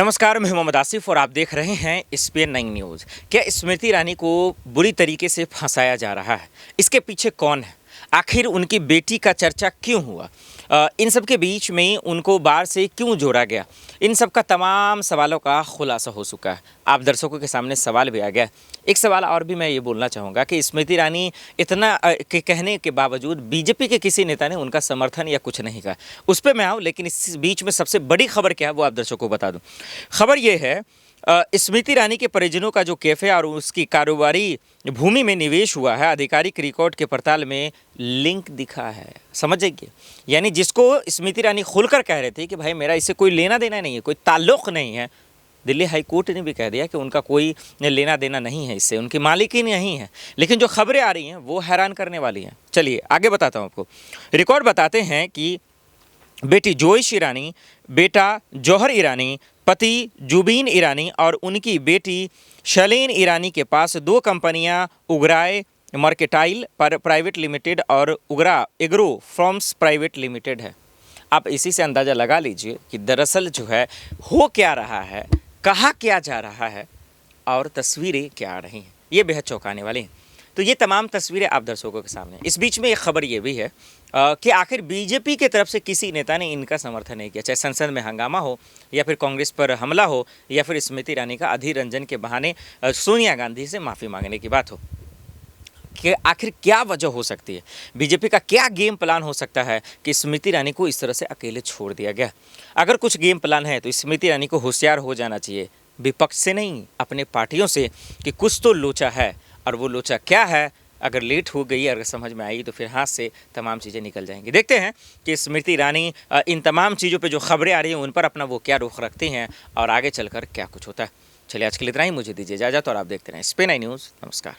नमस्कार, मैं मोहम्मद आसिफ और आप देख रहे हैं स्पेन 9 न्यूज़। क्या स्मृति ईरानी को बुरी तरीके से फंसाया जा रहा है? इसके पीछे कौन है? आखिर उनकी बेटी का चर्चा क्यों हुआ? इन सब के बीच में उनको बाहर से क्यों जोड़ा गया? इन सब का तमाम सवालों का खुलासा हो चुका है। आप दर्शकों के सामने सवाल भी आ गया। एक सवाल और भी मैं ये बोलना चाहूँगा कि स्मृति ईरानी इतना के कहने के बावजूद बीजेपी के किसी नेता ने उनका समर्थन या कुछ नहीं कहा। उस पर मैं आऊँ, लेकिन इस बीच में सबसे बड़ी खबर क्या है वो आप दर्शकों को बता दूँ। खबर ये है, स्मृति ईरानी के परिजनों का जो कैफे और उसकी कारोबारी भूमि में निवेश हुआ है, आधिकारिक रिकॉर्ड के पड़ताल में लिंक दिखा है। समझ जाइए, यानी जिसको स्मृति ईरानी खुलकर कह रहे थे कि भाई मेरा इससे कोई लेना देना नहीं है, कोई ताल्लुक़ नहीं है, दिल्ली हाई कोर्ट ने भी कह दिया कि उनका कोई लेना देना नहीं है, इससे उनकी मालिकी नहीं है। लेकिन जो खबरें आ रही हैं वो हैरान करने वाली हैं। चलिए आगे बताता हूँ आपको। रिकॉर्ड बताते हैं कि बेटी जोइश ईरानी, बेटा जौहर ईरानी, पति जुबीन ईरानी और उनकी बेटी शलीन ईरानी के पास दो कंपनियां उगराए मर्केटाइल प्राइवेट लिमिटेड और उगरा एग्रो फॉर्म्स प्राइवेट लिमिटेड है। आप इसी से अंदाज़ा लगा लीजिए कि दरअसल जो है हो क्या रहा है, कहा क्या जा रहा है और तस्वीरें क्या आ रही हैं। ये बेहद चौंकाने वाली हैं। तो ये तमाम तस्वीरें आप दर्शकों के सामने। इस बीच में एक खबर ये भी है कि आखिर बीजेपी की तरफ से किसी नेता ने इनका समर्थन नहीं किया, चाहे संसद में हंगामा हो या फिर कांग्रेस पर हमला हो या फिर स्मृति ईरानी का अधीर रंजन के बहाने सोनिया गांधी से माफ़ी मांगने की बात हो। कि आखिर क्या वजह हो सकती है, बीजेपी का क्या गेम प्लान हो सकता है कि स्मृति ईरानी को इस तरह से अकेले छोड़ दिया गया। अगर कुछ गेम प्लान है तो स्मृति ईरानी को होशियार हो जाना चाहिए, विपक्ष से नहीं, अपने पार्टियों से, कि कुछ तो लोचा है और वो लोचा क्या है। अगर लेट हो गई, अगर समझ में आई तो फिर हाथ से तमाम चीज़ें निकल जाएंगी। देखते हैं कि स्मृति ईरानी इन तमाम चीज़ों पे जो खबरें आ रही हैं उन पर अपना वो क्या रुख रखती हैं और आगे चलकर क्या कुछ होता है। चलिए आज के लिए इतना ही, मुझे दीजिए इजाज़त और आप देखते रहें स्पेन 9 न्यूज़। नमस्कार।